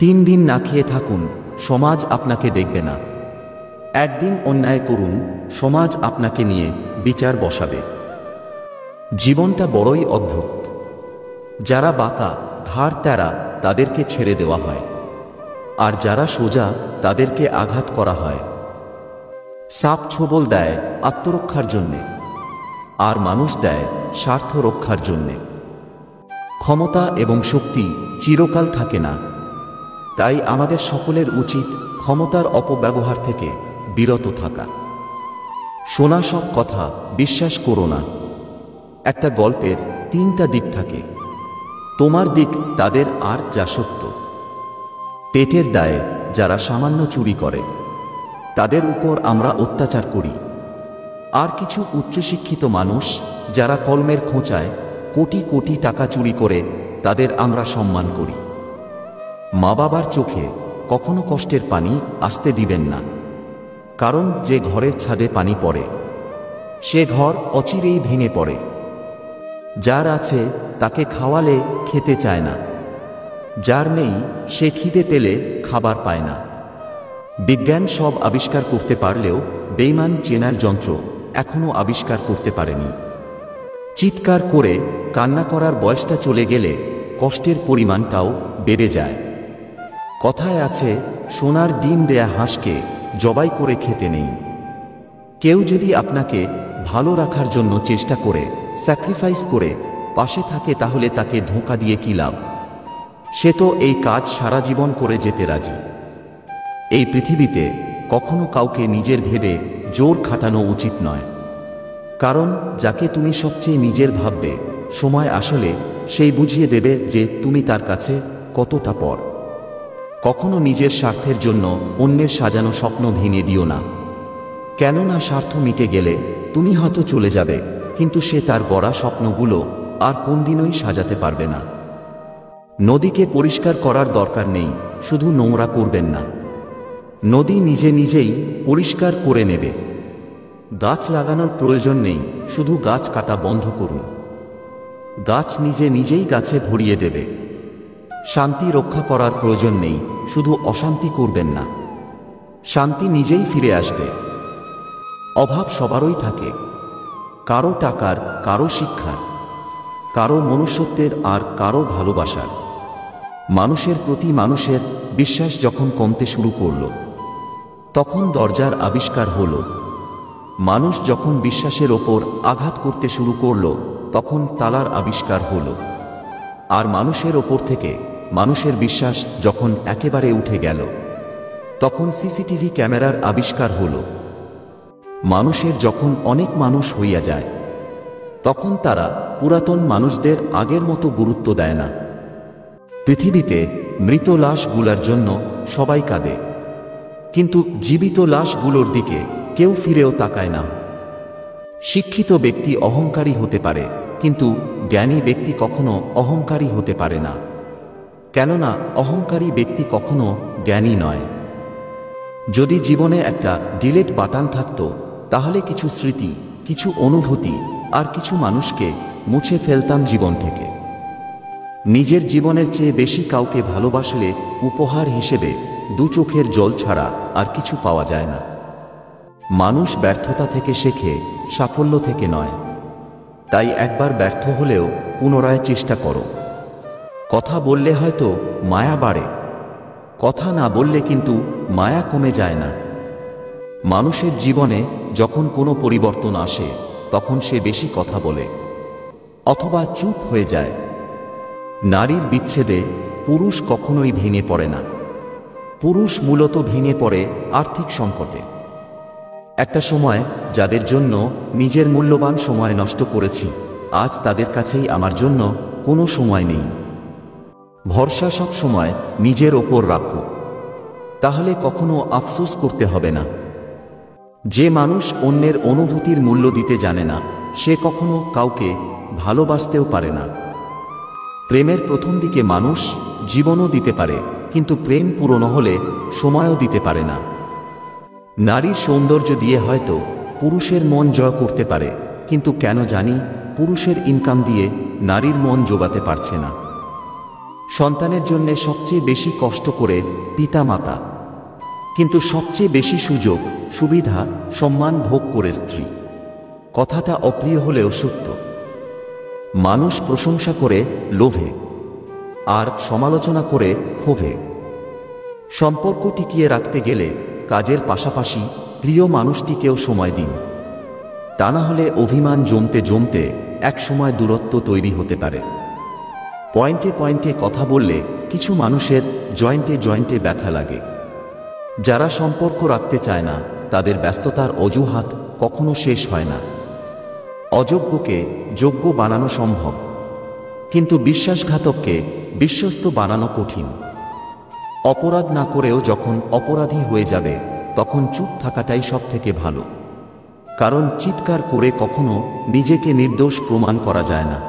3 দিন না খেয়ে থাকুন, সমাজ আপনাকে দেখবে না। একদিন অন্যায় করুন, সমাজ আপনাকে নিয়ে বিচার বসাবে। জীবনটা বড়ই অদ্ভুত। যারা বাঁকা, ঘাড় ত্যাড়া, তাদেরকে ছেড়ে দেওয়া হয়, আর যারা সোজা, তাদেরকে আঘাত করা হয়। সাপ ছোবল দেয় আত্মরক্ষার জন্যে, আর মানুষ দেয় স্বার্থ রক্ষার জন্যে। ক্ষমতা এবং শক্তি চিরকাল থাকে না। তাই আমাদের সকলের উচিত ক্ষমতার অপব্যবহার থেকে বিরত থাকা। শোনা সব কথা বিশ্বাস করো না। একটা গল্পের 3টা দিক থাকে। তোমার দিক তাদের, আর যা সত্য। পেটের দায়ে যারা সামান্য চুরি করে, তাদের উপর আমরা অত্যাচার করি। আর কিছু উচ্চশিক্ষিত মানুষ যারা কলমের খোঁচায় কোটি কোটি টাকা চুরি করে, তাদের আমরা সম্মান করি। মা বাবার চোখে কখনো কষ্টের পানি আসতে দিবেন না, কারণ যে ঘরের ছাদে পানি পড়ে, সে ঘর অচিরেই ভেঙে পড়ে। যার আছে তাকে খাওয়ালে খেতে চায় না, যার নেই সে খিদে পেলে খাবার পায় না। বিজ্ঞান সব আবিষ্কার করতে পারলেও বেঈমান চেনার যন্ত্র এখনো আবিষ্কার করতে পারেনি। চিৎকার করে কান্না করার বয়সটা চলে গেলে কষ্টের পরিমাণটাও বেড়ে যায়। কথায় আছে, সোনার ডিম দেয়া হাঁসকে জবাই করে খেতে নেই। কেউ যদি আপনাকে ভালো রাখার জন্য চেষ্টা করে, স্যাক্রিফাইস করে পাশে থাকে, তাহলে তাকে ধোঁকা দিয়ে কি লাভ? সে তো এই কাজ সারা জীবন করে যেতে রাজি। এই পৃথিবীতে কখনো কাউকে নিজের ভেবে জোর খাটানো উচিত নয়, কারণ যাকে তুমি সবচেয়ে নিজের ভাববে, সময় আসলে সেই বুঝিয়ে দেবে যে তুমি তার কাছে কতটা পর। কখনো নিজের স্বার্থের জন্য অন্যের সাজানো স্বপ্ন ভেঙে দিও না। কেননা স্বার্থ মিটে গেলে তুমি হয়তো চলে যাবে, কিন্তু সে তার গড়া স্বপ্নগুলো আর কোনদিনই সাজাতে পারবে না। নদীকে পরিষ্কার করার দরকার নেই, শুধু নোংরা করবেন না। নদী নিজে নিজেই পরিষ্কার করে নেবে। গাছ লাগানোর প্রয়োজন নেই, শুধু গাছ কাটা বন্ধ করুন। গাছ নিজে নিজেই গাছে ভরিয়ে দেবে। শান্তি রক্ষা করার প্রয়োজন নেই, শুধু অশান্তি করবেন না। শান্তি নিজেই ফিরে আসবে। অভাব সবারই থাকে, কারো টাকার, কারো শিক্ষার, কারো মনুষ্যত্বের, আর কারো ভালোবাসার। মানুষের প্রতি মানুষের বিশ্বাস যখন কমতে শুরু করল, তখন দরজার আবিষ্কার হল। মানুষ যখন বিশ্বাসের ওপর আঘাত করতে শুরু করল, তখন তালার আবিষ্কার হল। আর মানুষের ওপর থেকে মানুষের বিশ্বাস যখন একেবারে উঠে গেল, তখন সিসিটিভি ক্যামেরার আবিষ্কার হল। মানুষের যখন অনেক মানুষ হইয়া যায়, তখন তারা পুরাতন মানুষদের আগের মতো গুরুত্ব দেয় না। পৃথিবীতে মৃত লাশগুলোর জন্য সবাই কাঁদে, কিন্তু জীবিত লাশগুলোর দিকে কেউ ফিরেও তাকায় না। শিক্ষিত ব্যক্তি অহংকারী হতে পারে, কিন্তু জ্ঞানী ব্যক্তি কখনো অহংকারী হতে পারে না, কেননা অহংকারী ব্যক্তি কখনো জ্ঞানী নয়। যদি জীবনে একটা ডিলিট বাটন থাকত, তাহলে কিছু স্মৃতি, কিছু অনুভূতি আর কিছু মানুষকে মুছে ফেলতাম জীবন থেকে। নিজের জীবনের চেয়ে বেশি কাউকে ভালোবাসলে উপহার হিসেবে 2 চোখের জল ছাড়া আর কিছু পাওয়া যায় না। মানুষ ব্যর্থতা থেকে শেখে, সাফল্য থেকে নয়। তাই একবার ব্যর্থ হলেও পুনরায় চেষ্টা করো। কথা বললে হয়তো মায়া বাড়ে, কথা না বললে কিন্তু মায়া কমে যায় না। মানুষের জীবনে যখন কোনো পরিবর্তন আসে, তখন সে বেশি কথা বলে অথবা চুপ হয়ে যায়। নারীর বিচ্ছেদে পুরুষ কখনোই ভেঙে পড়ে না। পুরুষ মূলত ভেঙে পড়ে আর্থিক সংকটে। একটা সময় যাদের জন্য নিজের মূল্যবান সময় নষ্ট করেছি, আজ তাদের কাছেই আমার জন্য কোনো সময় নেই। ভরসা সব সময় নিজের ওপর রাখো, তাহলে কখনো আফসোস করতে হবে না। যে মানুষ অন্যের অনুভূতির মূল্য দিতে জানে না, সে কখনো কাউকে ভালোবাসতেও পারে না। প্রেমের প্রথম দিকে মানুষ জীবনও দিতে পারে, কিন্তু প্রেম পুরনো হলে সময়ও দিতে পারে না। নারীর সৌন্দর্য দিয়ে হয়তো পুরুষের মন জয় করতে পারে, কিন্তু কেন জানি পুরুষের ইনকাম দিয়ে নারীর মন জোগাতে পারছে না। সন্তানের জন্য সবচেয়ে বেশি কষ্ট করে পিতা মাতা, কিন্তু সবচেয়ে বেশি সুযোগ, সুবিধা, সম্মান ভোগ করে স্ত্রী। কথাটা অপ্রিয় হলেও সত্য। মানুষ প্রশংসা করে লোভে, আর সমালোচনা করে ক্ষোভে। সম্পর্ক টিকিয়ে রাখতে গেলে কাজের পাশাপাশি প্রিয় মানুষটিকেও সময় দিন। তা না হলে অভিমান জমতে জমতে একসময় দূরত্ব তৈরি হতে পারে। পয়েন্টে পয়েন্টে কথা বললে কিছু মানুষের জয়েন্টে জয়েন্টে ব্যথা লাগে। যারা সম্পর্ক রাখতে চায় না তাদের ব্যস্ততার অজুহাত কখনো শেষ হয় না। অযোগ্যকে যোগ্য বানানো সম্ভব, কিন্তু বিশ্বাসঘাতককে বিশ্বস্ত বানানো কঠিন। অপরাধ না করেও যখন অপরাধী হয়ে যাবে তখন চুপ থাকাটাই সবথেকে ভালো, কারণ চিৎকার করে কখনো নিজেকে নির্দোষ প্রমাণ করা যায় না।